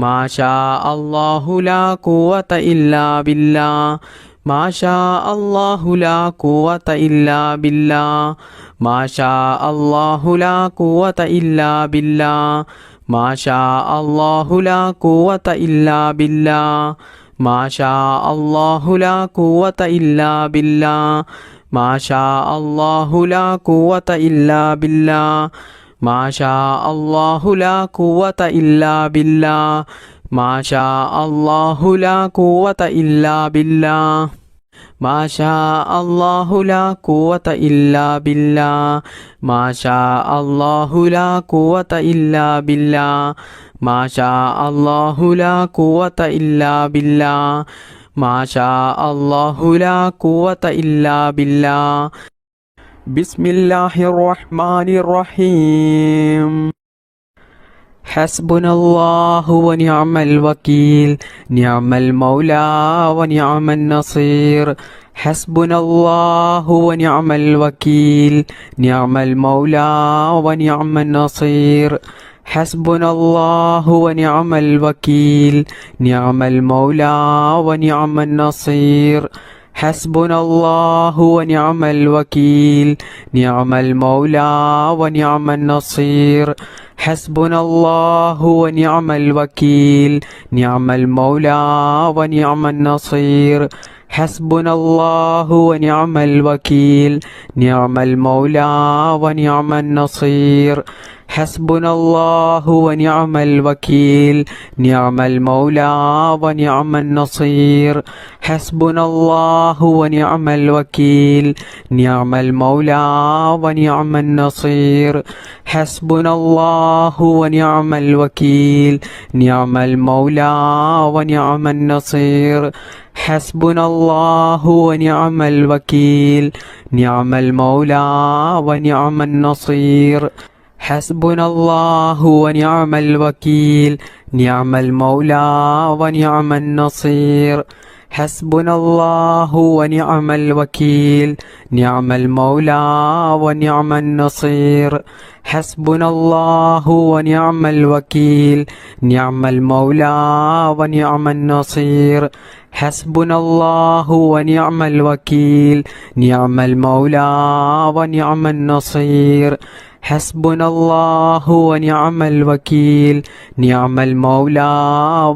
ما شاء الله لا قوة إلا بالله ما شاء الله لا قوة إلا بالله ما شاء الله لا قوة إلا بالله ما شاء الله لا قوة إلا بالله ما شاء الله لا قوة إلا بالله ما شاء الله لا قوة إلا بالله ما شاء الله لا قوة إلا بالله ما شاء الله لا قوة إلا بالله ما شاء الله لا قوة إلا بالله ما شاء الله لا قوة إلا بالله ما شاء الله لا قوة إلا بالله ما شاء الله لا قوة إلا بالله بسم الله الرحمن الرحيم حسبنا الله ونعم الوكيل نعم المولى ونعم النصير حسبنا الله ونعم الوكيل نعم المولى ونعم النصير حسبنا الله ونعم الوكيل نعم المولى ونعم النصير حسبنا الله ونعم الوكيل نعم المولى ونعم النصير حسبنا الله ونعم الوكيل نعم المولى ونعم النصير حسبنا الله ونعم الوكيل نعم المولى ونعم النصير حسبنا الله ونعم الوكيل نعم المولى ونعم النصير حسبنا الله ونعم الوكيل نعم المولى ونعم النصير حسبنا الله ونعم الوكيل نعم المولى ونعم النصير حسبنا الله ونعم الوكيل نعم المولى ونعم النصير حسبنا الله ونعم الوكيل نعم المولى ونعم النصير حسبنا الله ونعم الوكيل نعم المولى ونعم النصير حسبنا الله ونعم الوكيل نعم المولى ونعم النصير حسبنا الله ونعم الوكيل نعم المولى ونعم النصير حسبنا الله ونعم الوكيل نعم المولى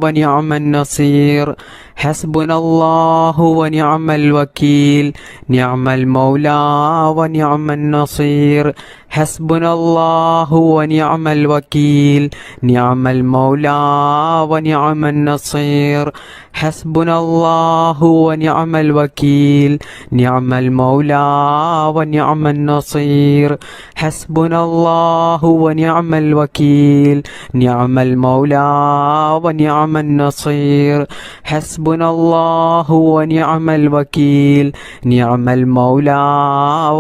ونعم النصير حسبنا الله ونعم الوكيل نعم المولى ونعم النصير حسبنا الله ونعم الوكيل نعم المولى ونعم النصير حسبنا الله ونعم الوكيل نعم المولى ونعم النصير حسبنا الله ونعم الوكيل نعم المولى ونعم النصير حسبنا الله ونعم الوكيل نعم المولى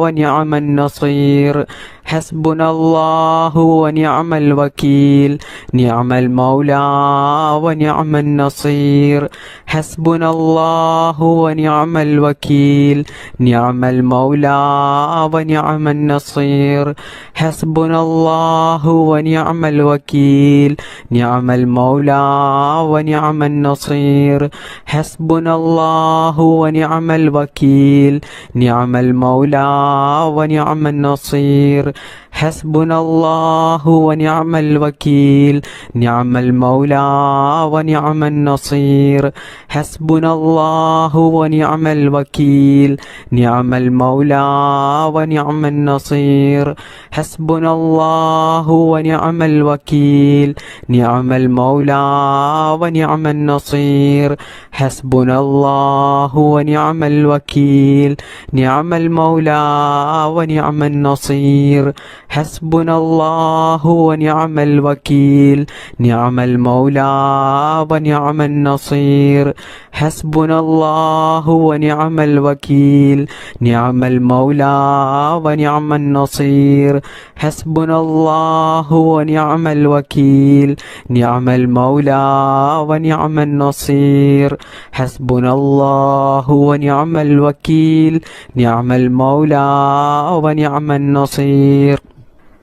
ونعم النصير حسبنا الله ونعم الوكيل نعم المولى ونعم النصير حسبنا الله ونعم الوكيل نعم المولى ونعم النصير حسبنا الله ونعم الوكيل نعم المولى ونعم النصير حسبنا الله ونعم الوكيل نعم المولى ونعم النصير حسبنا الله ونعم الوكيل نعم المولى ونعم النصير حسبنا الله ونعم الوكيل نعم المولى ونعم النصير حسبنا الله ونعم الوكيل نعم المولى ونعم النصير حسبنا الله ونعم الوكيل نعم المولى ونعم النصير حسبنا الله ونعم الوكيل نعم المولى ونعم النصير حسبنا الله ونعم الوكيل نعم المولى ونعم النصير حسبنا الله ونعم الوكيل نعم المولى ونعم النصير حسبنا الله ونعم الوكيل نعم المولى ونعم النصير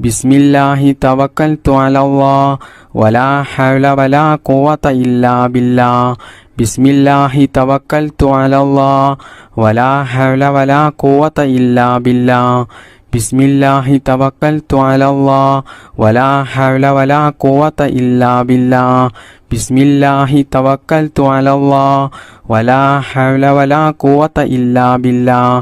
ബിസ്മില്ലാഹി തവക്കൽതു അലല്ലാഹ് വലാ ഹൗല വലാ ഖുവത ഇല്ലാ ബില്ലാഹ് ബിസ്മില്ലാഹി തവക്കൽതു അലല്ലാഹ് വലാ ഹൗല വലാ ഖുവത ഇല്ലാ ബില്ലാഹ് ബിസ്മില്ലാഹി തവക്കൽതു അലല്ലാഹ് വലാ ഹൗല വലാ ഖുവത ഇല്ലാ ബില്ലാഹ് ബിസ്മില്ലാഹി തവക്കൽതു അലല്ലാഹ് വലാ ഹൗല വലാ ഖുവത ഇല്ലാ ബില്ലാഹ്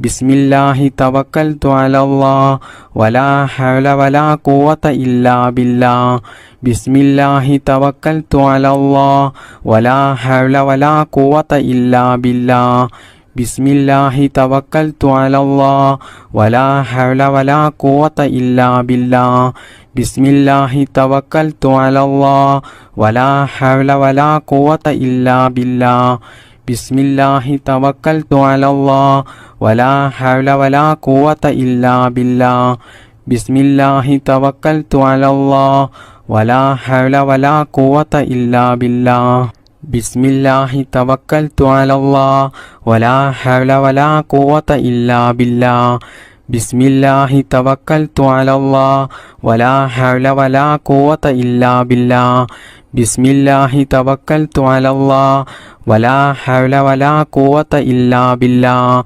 ബിസ്മില്ലാഹി തവക്കൽതു അലല്ലാഹ് വലാ ഹൗല വലാ ഖുവത ഇല്ലാ ബില്ലാഹ് ബിസ്മില്ലാഹി തവക്കൽതു അലല്ലാഹ് വലാ ഹൗല വലാ ഖുവത ഇല്ലാ ബില്ലാഹ് ബിസ്മില്ലാഹി തവക്കൽതു അലല്ലാഹ് വലാ ഹൗല വലാ ഖുവത ഇല്ലാ ബില്ലാഹ് ബിസ്മില്ലാഹി തവക്കൽതു അലല്ലാഹ് വലാ ഹൗല വലാ ഖുവത ഇല്ലാ ബില്ലാഹ് ബിസ്മില്ലാഹി തവക്കൽതു അലല്ലാഹ് വലാ ഹൗല വലാ ഖുവത ഇല്ലാ ബില്ലാഹ് ബിസ്മില്ലാഹി തവക്കൽതു അലല്ലാഹ് വലാ ഹൗല വലാ ഖുവത ഇല്ലാ ബില്ലാഹ് ബിസ്മില്ലാഹി തവക്കൽതു അലല്ലാഹ് വലാ ഹൗല വലാ ഖുവത ഇല്ലാ ബില്ലാഹ് ബിസ്മില്ലാഹി തവക്കൽതു അലല്ലാഹ് വലാ ഹൗല വലാ ഖുവത ഇല്ലാ ബില്ലാഹ് ബിസ്മില്ലാഹി തവക്കൽതു അലല്ലാഹ് വലാ ഹൗല വലാ ഖുവത ഇല്ലാ ബില്ലാഹ്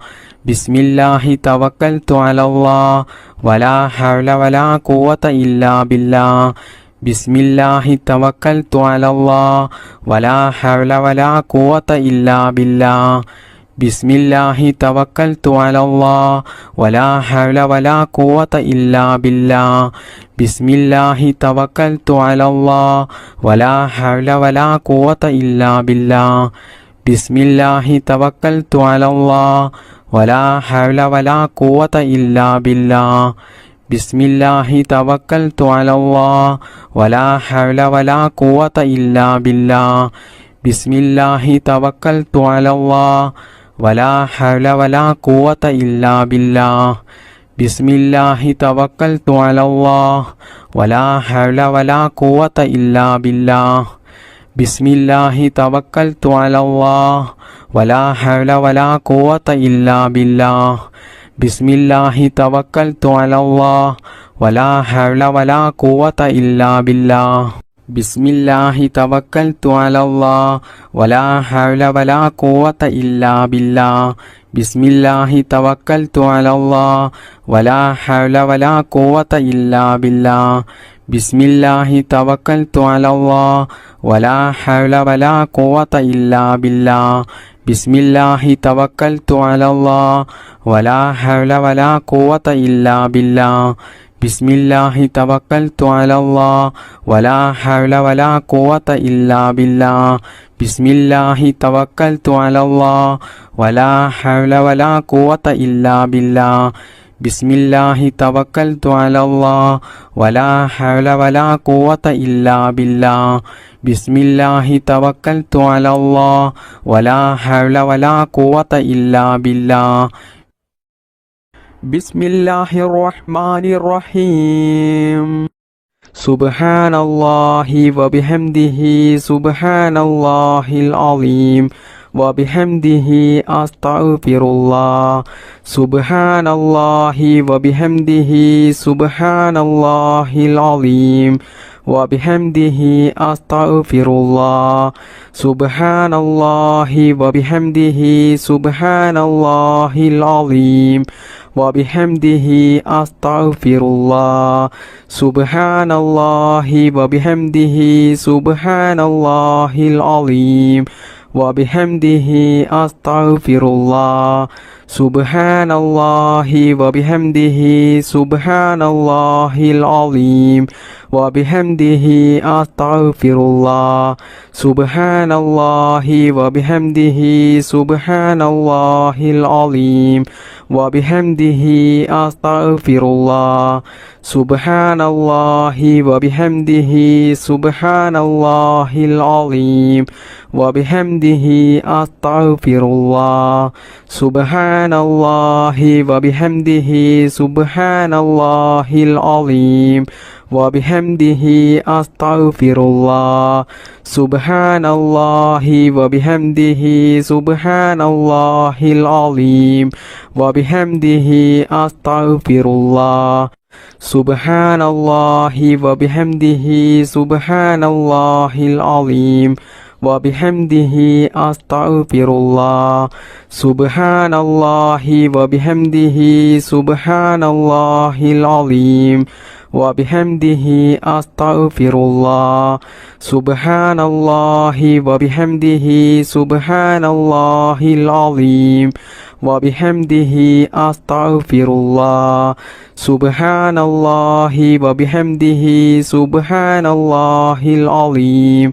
ബിസ്മില്ലാഹി തവക്കൽതു അലല്ലാഹ് വലാ ഹൗല വലാ ഖുവത ഇല്ലാ ബില്ലാഹ് ബിസ്മില്ലാഹി തവക്കൽതു അലല്ലാഹ് വലാ ഹൗല വലാ ഖുവത ഇല്ലാ ബില്ലാഹ് ബിസ്മില്ലാഹി തവക്കൽതു അലല്ലാഹ് വലാ ഹൗല വലാ ഖുവത ഇല്ലാ ബില്ലാഹ് ബിസ്മില്ലാഹി തവക്കൽതു അലല്ലാഹ് വലാ ഹൗല വലാ ഖുവത ഇല്ലാ ബില്ലാഹ് ബിസ്മില്ലാഹി തവക്കൽതു അലല്ലാഹ് വലാ ഹൗല വലാ ഖുവത ഇല്ലാ ബില്ലാഹ് ബിസ്മില്ലാഹി തവക്കൽതു അലല്ലാഹ് വലാ ഹൗല വലാ ഖുവത ഇല്ലാ ബില്ലാഹ് ബിസ്മില്ലാഹി തവക്കൽതു അലല്ലാഹ് വലാ ഹൗല വലാ ഖുവത ഇല്ലാ ബില്ലാഹ് ബിസ്മില്ലാഹി തവക്കൽതു അലല്ലാഹ് വലാ ഹൗല വലാ ഖുവത ഇല്ലാ ബില്ലാഹ് ബിസ്മില്ലാഹി തവക്കൽതു അലല്ലാഹ് വലാ ഹൗല വലാ ഖുവത ഇല്ലാ ബില്ലാഹ് ബിസ്മില്ലാഹി തവക്കൽതു അലല്ലാഹ് വലാ ഹൗല വലാ ഖുവത ഇല്ലാ ബില്ലാഹ് ബിസ്മില്ലാഹി തവക്കൽതു അലല്ലാഹ് വലാ ഹൗല വലാ ഖുവത ഇല്ലാ ബില്ലാഹ് ബിസ്മില്ലാഹി തവക്കൽതു അലല്ലാഹ് വലാ ഹൗല വലാ ഖുവത ഇല്ലാ ബില്ലാഹ് ബിസ്മില്ലാഹി തവക്കൽതു അലല്ലാഹ് വലാ ഹൗല വലാ ഖുവത ഇല്ലാ ബില്ലാഹ് ബിസ്മില്ലാഹി തവക്കൽതു അലല്ലാഹ് വലാ ഹൗല വലാ ഖുവത ഇല്ലാ ബില്ലാഹ് ബിസ്മില്ലാഹി തവക്കൽതു അലല്ലാഹ് വലാ ഹൗല വലാ ഖുവത ഇല്ലാ ബില്ലാഹ് ബിസ്മില്ലാഹി തവക്കൽതു അലല്ലാഹ് വലാ ഹൗല വലാ ഖുവത ഇല്ലാ ബില്ലാഹ് ബിസ്മില്ലാഹി തവക്കൽതു അലല്ലാഹ് വലാ ഹൗല വലാ ഖുവത ഇല്ലാ ബില്ലാഹ് ബിസ്മില്ലാഹി തവക്കൽതു അലല്ലാഹ് വലാ ഹൗല വലാ ഖുവത ഇല്ലാ ബില്ലാഹ് ബിസ്മില്ലാഹിർ റഹ്മാനിർ റഹീം സുബ്ഹാനല്ലാഹി വബിഹംദിഹി സുബ്ഹാനല്ലാഹിൽ അലീം വബിഹംദിഹി അസ്തഗ്ഫിറുല്ലാഹ് സുബ്ഹാനല്ലാഹി വബിഹംദിഹി സുബ്ഹാനല്ലാഹിൽ അലീം വബിഹംദിഹി അസ്തഗ്ഫിറുല്ലാഹ് സുബ്ഹാനല്ലാഹി വബിഹംദിഹി സുബ്ഹാനല്ലാഹിൽ അലീം വബിഹംദിഹി അസ്തഗ്ഫിറുല്ലാഹ് സുബ്ഹാനല്ലാഹി വബിഹംദിഹി സുബ്ഹാനല്ലാഹിൽ അലീം വബിഹംദിഹി അസ്തഗ്ഫിറുല്ലാഹ് സുബ്ഹാനല്ലാഹി വബിഹംദിഹി സുബ്ഹാനല്ലാഹിൽ അലീം വബിഹംദിഹി അസ്തഗ്ഫിറുല്ലാഹ് സുബ്ഹാനല്ലാഹി വബിഹംദിഹി സുബ്ഹാനല്ലാഹിൽ അലീം വബിഹംദിഹി അസ്തഗ്ഫിറുല്ലാഹ് സുബ്ഹാനല്ലാഹി വബിഹംദിഹി സുബ്ഹാനല്ലാഹിൽ അലീം വബിഹംദിഹി അസ്തഗ്ഫിറുല്ലാഹ് സുബ്ഹാനല്ലാഹി വബിഹംദിഹി സുബ്ഹാനല്ലാഹിൽ അലീം വബിഹംദിഹി അസ്തഗ്ഫിറുല്ലാഹ് സുബ്ഹാനല്ലാഹി വബിഹംദിഹി സുബ്ഹാനല്ലാഹിൽ അലീം വബിഹംദിഹി അസ്തഗ്ഫിറുല്ലാഹ് സുബ്ഹാനല്ലാഹി വബിഹംദിഹി സുബ്ഹാനല്ലാഹിൽ അലീം വബിഹംദിഹി അസ്തഗ്ഫിറുല്ലാഹ് സുബ്ഹാനല്ലാഹി വബിഹംദിഹി സുബ്ഹാനല്ലാഹിൽ അലീം വബിഹംദിഹി അസ്തഗ്ഫിറുല്ലാഹ് സുബ്ഹാനല്ലാഹി വബിഹംദിഹി സുബ്ഹാനല്ലാഹിൽ അലീം വബിഹംദിഹി അസ്തഗ്ഫിറുല്ലാഹ് സുബ്ഹാനല്ലാഹി വബിഹംദിഹി സുബ്ഹാനല്ലാഹിൽ അലീം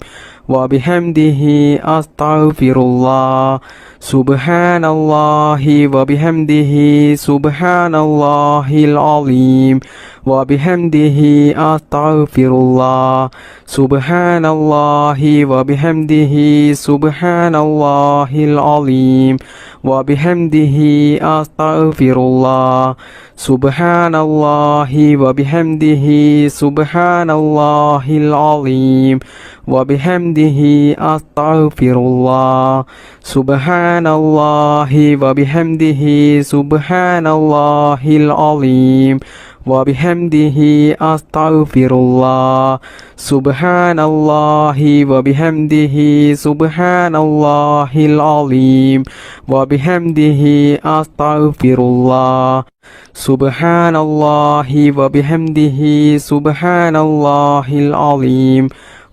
വബിഹംദിഹി അസ്തഗ്ഫിറുല്ലാഹ് സുബ്ഹാനല്ലാഹി വബിഹംദിഹി സുബ്ഹാനല്ലാഹിൽ അലീം വബിഹംദിഹി അസ്തഗ്ഫിറുല്ലാഹ് സുബ്ഹാനല്ലാഹി വബിഹംദിഹി സുബ്ഹാനല്ലാഹിൽ അലീം വബിഹംദിഹി അസ്തഗ്ഫിറുല്ലാഹ് സുബ്ഹാനല്ലാഹി വബിഹംദിഹി സുബ്ഹാനല്ലാഹിൽ അലീം വബിഹംദിഹി അസ്തഗ്ഫിറുല്ലാഹ് സുബ്ഹാനല്ലാഹി വബിഹംദിഹി സുബ്ഹാനല്ലാഹിൽ അലീം വബിഹംദിഹി അസ്തഗ്ഫിറുല്ലാഹ് സുബ്ഹാനല്ലാഹി വബിഹംദിഹി സുബ്ഹാനല്ലാഹിൽ അലീം വബിഹംദിഹി അസ്തഗ്ഫിറുല്ലാഹ് സുബ്ഹാനല്ലാഹി വബിഹംദിഹി സുബ്ഹാനല്ലാഹിൽ അലീം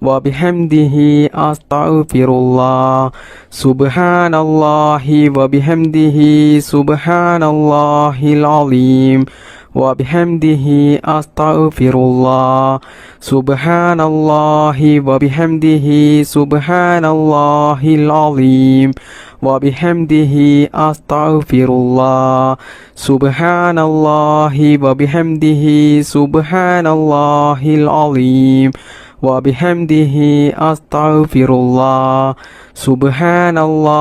വബിഹംദിഹി അസ്തഗ്ഫിറുല്ലാഹ് സുബ്ഹാനല്ലാഹി വബിഹംദിഹി സുബ്ഹാനല്ലാഹിൽ അലീം വബിഹംദിഹി അസ്തഗ്ഫിറുല്ലാഹ് സുബ്ഹാനല്ലാഹി വബിഹംദിഹി സുബ്ഹാനല്ലാഹിൽ അലീം വബിഹംദിഹി അസ്തഗ്ഫിറുല്ലാഹ് സുബ്ഹാനല്ലാഹി വബിഹംദിഹി സുബ്ഹാനല്ലാഹിൽ അലീം വബിഹംദിഹി അസ്തഗ്ഫിറുല്ലാഹ് സുബ്ഹാനല്ലാഹി വബിഹംദിഹി സുബ്ഹാനല്ലാഹിൽ അലീം വബിഹംദിഹി അസ്തഗ്ഫിറുല്ലാഹ് സുബ്ഹാനല്ലാഹി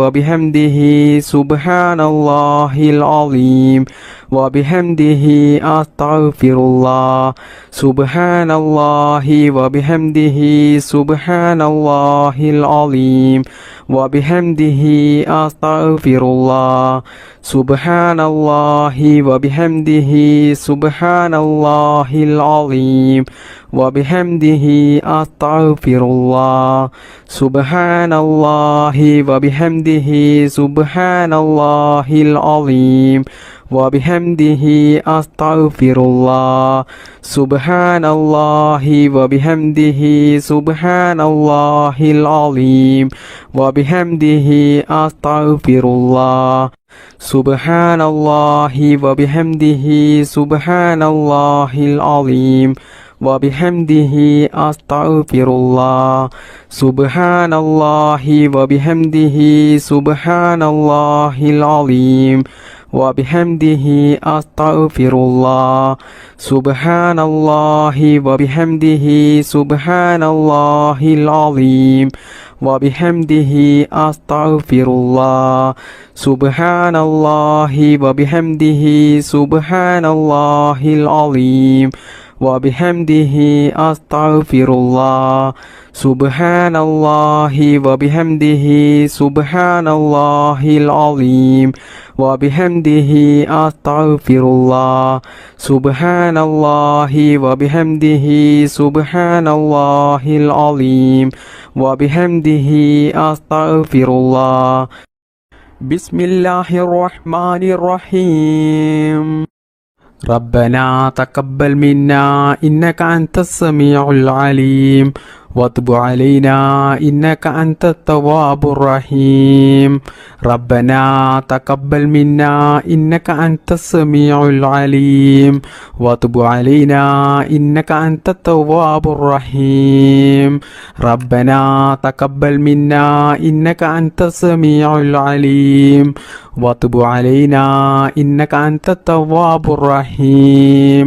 വബിഹംദിഹി സുബ്ഹാനല്ലാഹിൽ അലീം വബിഹംദിഹി അസ്തഗ്ഫിറുല്ലാഹ് സുബ്ഹാനല്ലാഹി വബിഹംദിഹി സുബ്ഹാനല്ലാഹിൽ അലീം വബിഹംദിഹി അസ്തഗ്ഫിറുല്ലാഹ് സുബ്ഹാനല്ലാഹി വബിഹംദിഹി സുബ്ഹാനല്ലാഹിൽ അലീം വബിഹംദിഹി അസ്തഗ്ഫിറുല്ലാഹ് സുബ്ഹാനല്ലാഹി വബിഹംദിഹി സുബ്ഹാനല്ലാഹിൽ അലീം വബിഹംദിഹി അസ്തഗ്ഫിറുല്ലാഹ് സുബ്ഹാനല്ലാഹി വബിഹംദിഹി സുബ്ഹാനല്ലാഹിൽ അലീം വബിഹംദിഹി അസ്തഗ്ഫിറുല്ലാഹ് സുബ്ഹാനല്ലാഹി വബിഹംദിഹി സുബ്ഹാനല്ലാഹിൽ അലീം വബിഹംദിഹി അസ്തഗ്ഫിറുല്ലാഹ് സുബ്ഹാനല്ലാഹി വബിഹംദിഹി സുബ്ഹാനല്ലാഹിൽ അലീം വബിഹംദിഹി അസ്തഗ്ഫിറുല്ലാഹ് സുബ്ഹാനല്ലാഹി വബിഹംദിഹി സുബ്ഹാനല്ലാഹിൽ അലീം വബിഹംദിഹി അസ്തഗ്ഫിറുല്ലാഹ് സുബ്ഹാനല്ലാഹി വബിഹംദിഹി സുബ്ഹാനല്ലാഹിൽ അലീം വബിഹംദിഹി അസ്തഗ്ഫിറുല്ലാഹ് സുബ്ഹാനല്ലാഹി വബിഹംദിഹി സുബ്ഹാനല്ലാഹിൽ അലീം വബിഹംദിഹി അസ്തഗ്ഫിറുല്ലാഹ് ബിസ്മില്ലാഹിർ റഹ്മാനിർ റഹീം ربنا تقبل منا إنك أنت السميع العليم وتب علينا إنك أنت التواب الرحيم ربنا تقبل منا إنك أنت السميع العليم وتب علينا إنك أنت التواب الرحيم ربنا تقبل منا إنك أنت السميع العليم وتب علينا إنك أنت التواب الرحيم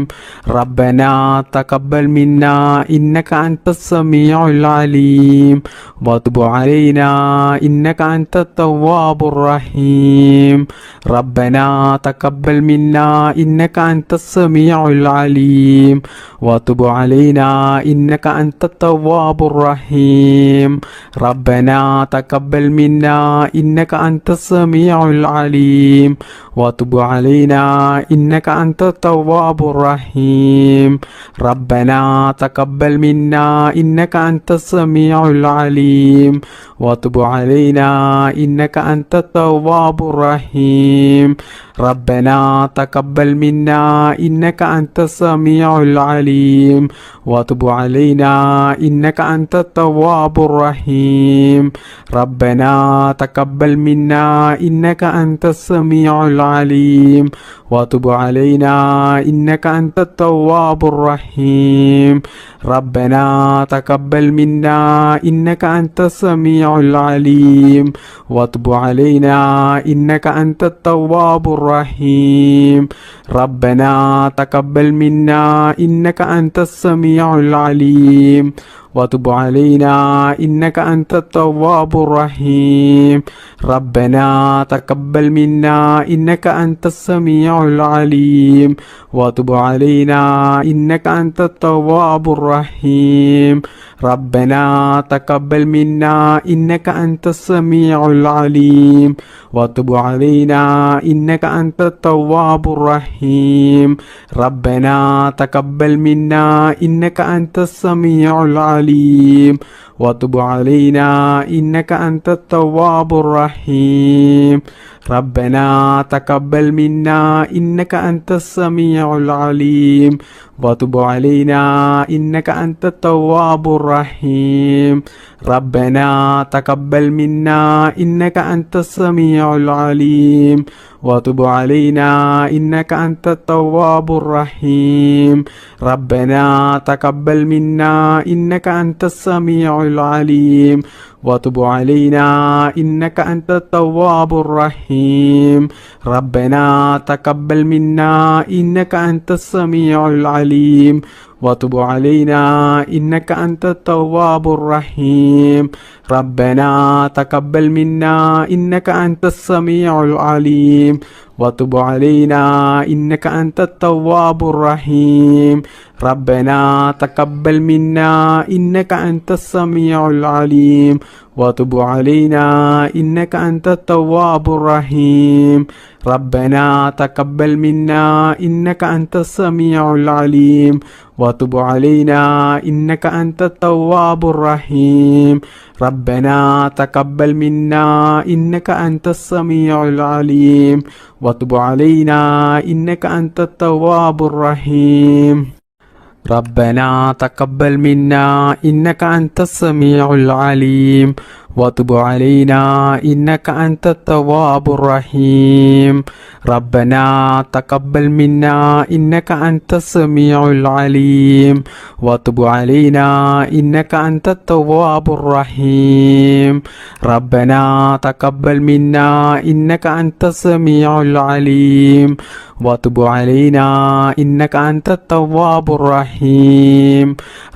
ربنا تقبل منا إنك أنت السميع العليم وتب علينا إنك أنت التواب الرحيم ربنا تقبل منا إنك أنت السميع العليم وتب علينا إنك أنت التواب الرحيم ربنا تقبل منا إنك أنت السميع العليم العليم وتب علينا إنك أنت التواب الرحيم ربنا تقبل منا إنك أنت السميع العليم وتب علينا إنك أنت التواب الرحيم ربنا تقبل منا إنك أنت السميع العليم وتب علينا إنك أنت التواب الرحيم ربنا تقبل منا إنك أنت السميع العليم وتب علينا إنك أنت التواب الرحيم ربنا تقبل منا إنك أنت السميع العليم وتب علينا إنك أنت التواب الرحيم ربنا تقبل منا إنك أنت السميع العليم وتب علينا إنك أنت التواب الرحيم ربنا تقبل منا إنك أنت السميع العليم وتب علينا إنك أنت التواب الرحيم ربنا تقبل منا إنك أنت السميع العليم وتب علينا إنك أنت التواب الرحيم ربنا تقبل منا إنك أنت السميع العليم وتب علينا إنك أنت التواب الرحيم ربنا تقبل منا إنك أنت السميع العليم وتب علينا إنك أنت التواب الرحيم ربنا تقبل منا إنك أنت السميع العليم وتب علينا إنك أنت التواب الرحيم ربنا تقبل منا إنك أنت السميع العليم وتب علينا إنك أنت التواب الرحيم ربنا تقبل منا إنك أنت السميع العليم وتب علينا إنك أنت التواب الرحيم ربنا تقبل منا إنك أنت السميع العليم وتب علينا إنك أنت التواب الرحيم ربنا تقبل منا إنك أنت السميع العليم وتب علينا إنك أنت التواب الرحيم ربنا تقبل منا إنك أنت السميع العليم وتب علينا إنك أنت التواب الرحيم ربنا تقبل منا إنك أنت السميع العليم وتب علينا إنك أنت التواب الرحيم ربنا تقبل منا إنك أنت السميع العليم وتب علينا إنك أنت التواب الرحيم ربنا تقبل منا إنك أنت السميع العليم وتب علينا إنك أنت التواب الرحيم ربنا تقبل منا إنك أنت السميع العليم وتب علينا إنك أنت التواب الرحيم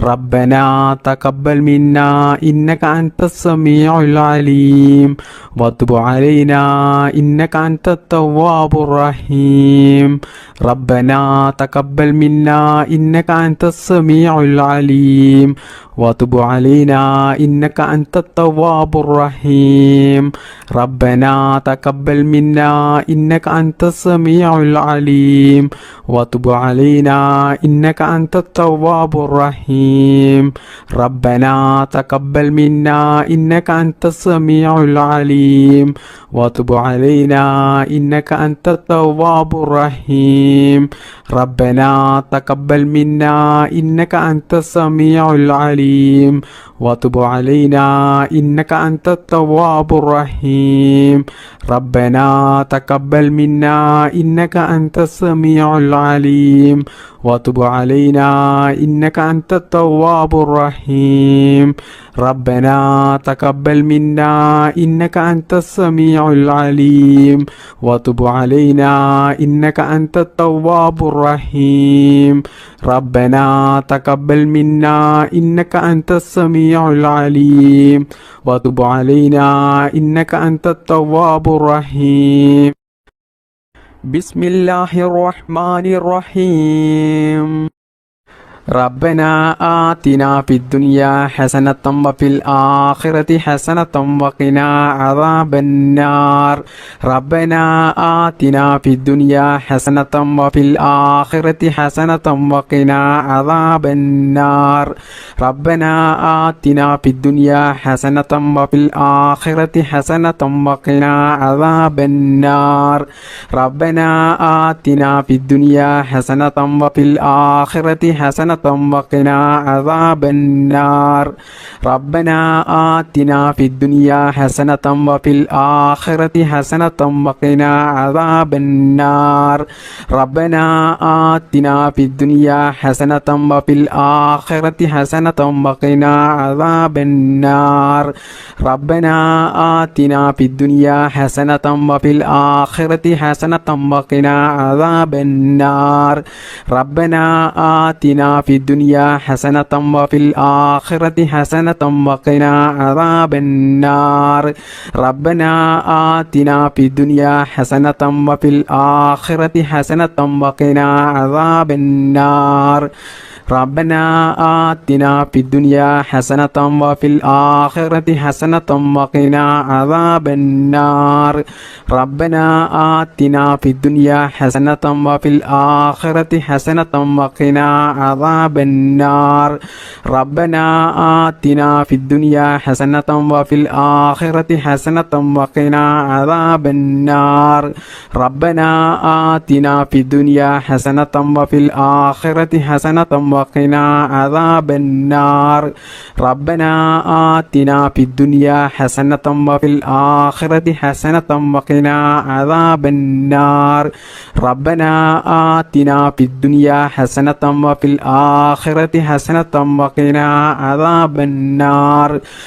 ربنا تقبل منا إنك أنت السميع العليم وتب علينا إنك أنت التواب الرحيم ربنا تقبل منا إنك أنت السميع العليم وتب علينا إنك أنت التواب الرحيم ربنا تقبل منا إنك أنت السميع العليم وتب علينا إنك أنت التواب الرحيم ربنا تقبل منا إنك أنت السميع العليم وتب علينا إنك أنت التواب الرحيم ربنا تقبل منا إنك أنت السميع العليم وتب علينا إنك أنت التواب الرحيم ربنا تقبل منا إنك أنت السميع العليم وتب علينا إنك أنت التواب الرحيم ربنا تقبل منا إنك أنت السميع العليم وتب علينا إنك أنت التواب الرحيم ربنا تقبل منا إنك أنت السميع العليم وتب علينا إنك أنت التواب الرحيم بسم الله الرحمن الرحيم ربنا آتنا في الدنيا حسنة وفي الآخرة حسنة وقنا عذاب النار ربنا آتنا في الدنيا حسنة وفي الآخرة حسنة وقنا عذاب النار ربنا آتنا في الدنيا حسنة وفي الآخرة حسنة وقنا عذاب النار ربنا آتنا في الدنيا حسنة وفي الآخرة حسنة وقنا عذاب النار ربنا آتنا في الدنيا حسنة وفي الآخرة حسنة وقنا عذاب النار ربنا آتنا في الدنيا حسنة وفي الآخرة حسنة وقنا عذاب النار ربنا آتنا في الدنيا حسنة وفي الآخرة حسنة وقنا عذاب النار ربنا آتنا في الدنيا حسنة وفي الآخرة حسنة وقنا عذاب النار ربنا آتنا في الدنيا حسنة وفي الآخرة حسنة وقنا عذاب النار ربنا آتنا في الدنيا حسنة وفي الآخرة حسنة وقنا عذاب النار ربنا آتنا في الدنيا حسنة وفي الآخرة حسنة وقنا عذاب النار ربنا آتنا في الدنيا حسنة وفي الآخرة حسنة وقنا عذاب النار ربنا آتنا في الدنيا حسنة وفي الآخرة حسنة وقنا عذاب النار ربنا آتنا في الدنيا حسنة وفي الآخرة حسنة وقنا عذاب النار ربنا آتنا في الدنيا حسنة وفي الآخرة حسنة وقنا عذاب النار ربنا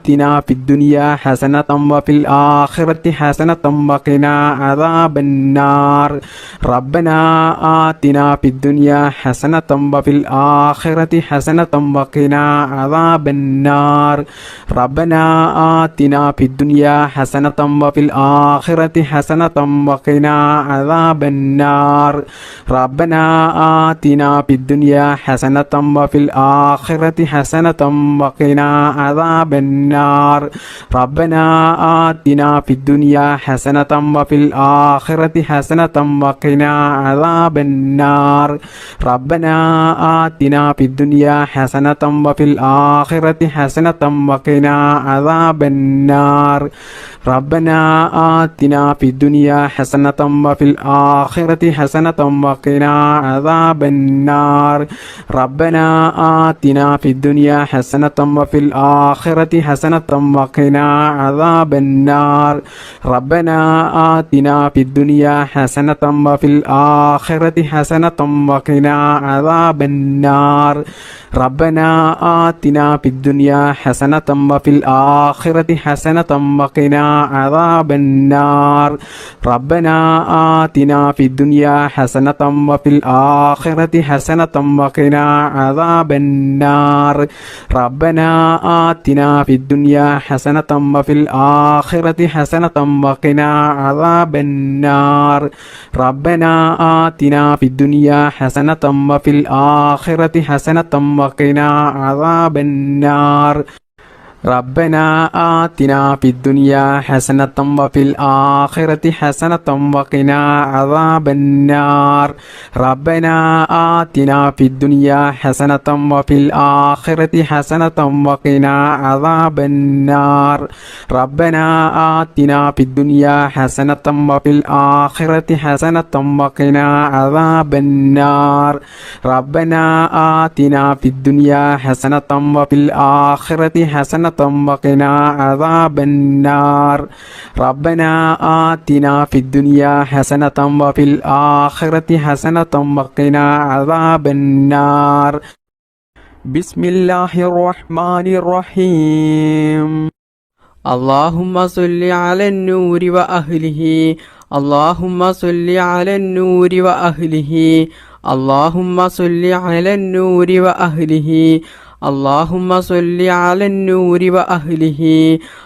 آتنا في الدنيا حسنة وفي الآخرة حسنة وقنا عذاب النار ربنا آتنا في الدنيا حسنة وفي الآخرة حسنة وقنا عذاب النار ربنا آتنا في الدنيا حسنة وفي الآخرة حسنة وقنا عذاب النار ربنا آتنا في الدنيا حسنة وفي الآخرة حسنة وقنا عذاب النار ربنا آتنا في الدنيا حسنة وفي الآخرة حسنة وقنا عذاب النار ربنا آتنا في الدنيا حسنة وفي الآخرة حسنة وقنا عذاب النار ربنا آتنا في الدنيا حسنة وفي الآخرة حسنة وقنا عذاب النار ربنا آتنا في الدنيا حسنة وفي الآخرة حسنة وقنا عذاب النار ربنا آتنا في الدنيا حسنة وفي الآخرة حسنة وقنا عذاب النار ربنا آتنا في الدنيا حسنة وفي الآخرة حسنة وقنا عذاب النار ربنا آتنا في الدنيا حسنة وفي الآخرة حسنة وقنا عذاب النار ربنا آتنا في الدنيا حسنة وفي الآخرة حسنة وقنا عذاب النار ربنا آتنا في الدنيا حسنة وفي الآخرة حسنة وقنا عذاب النار ربنا آتنا في الدنيا حسنة وفي الآخرة حسنة وقنا عذاب النار ربنا آتنا في الدنيا حسنة وفي الآخرة حسنة وقنا عذاب النار ربنا آتنا في الدنيا حسنة وفي الآخرة حسنة وقنا عذاب النار ربنا آتنا في الدنيا حسنة وفي الآخرة حسنة وقنا عذاب النار ربنا آتنا في الدنيا حسنة وفي الآخرة حسنة وقنا عذاب النار بسم الله الرحمن الرحيم اللهم صل على النور وأهله اللهم صل على النور وأهله اللهم صل على النور وأهله اللهم صل على النور وأهله